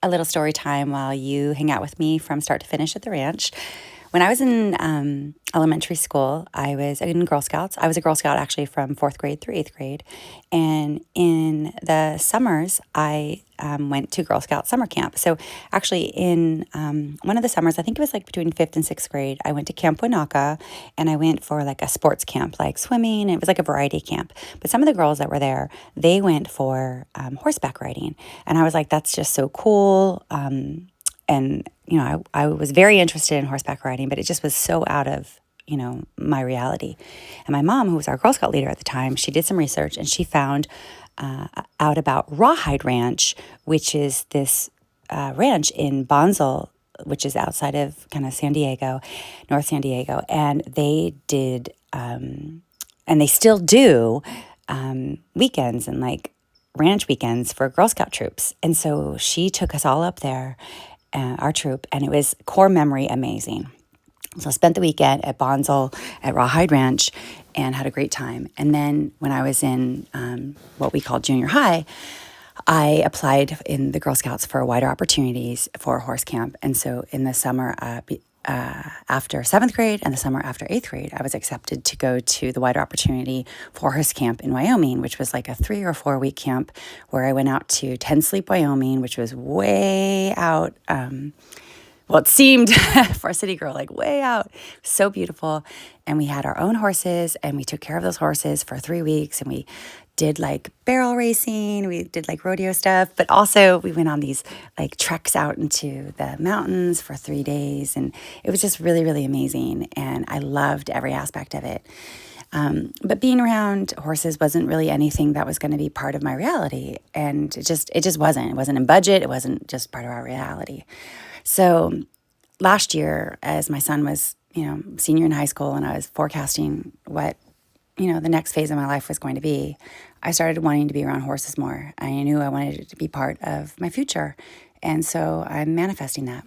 a little story time while you hang out with me from start to finish at the ranch. When I was in elementary school, I was in Girl Scouts. I was a Girl Scout actually from fourth grade through eighth grade. And in the summers, I went to Girl Scout summer camp. So actually, in one of the summers, I think it was like between fifth and sixth grade, I went to Camp Winaka and I went for like a sports camp, like swimming. It was like a variety camp. But some of the girls that were there, they went for horseback riding. And I was like, that's just so cool. And I was very interested in horseback riding, but it just was so out of my reality. And my mom, who was our Girl Scout leader at the time, she did some research and she found out about Rawhide Ranch, which is this ranch in Bonsall, which is outside of kind of San Diego, North San Diego, and they did and they still do weekends and like ranch weekends for Girl Scout troops. And so she took us all up there, our troop, and it was core memory amazing. So I spent the weekend at Bonsall at Rawhide Ranch and had a great time. And then when I was in what we call junior high, I applied in the Girl Scouts for wider opportunities for horse camp. And so in the summer after seventh grade and the summer after eighth grade, I was accepted to go to the wider opportunity for horse camp in Wyoming, which was like a 3 or 4 week camp where I went out to Ten Sleep, Wyoming, which was way out. Well, it seemed for a city girl, like way out, so beautiful. And we had our own horses and we took care of those horses for 3 weeks. And we did like barrel racing, we did like rodeo stuff, but also we went on these like treks out into the mountains for 3 days. And it was just really, really amazing. And I loved every aspect of it. But being around horses wasn't really anything that was going to be part of my reality. And it just wasn't. It wasn't in budget. It wasn't just part of our reality. So last year, as my son was, senior in high school and I was forecasting what, the next phase of my life was going to be, I started wanting to be around horses more. I knew I wanted it to be part of my future. And so I'm manifesting that.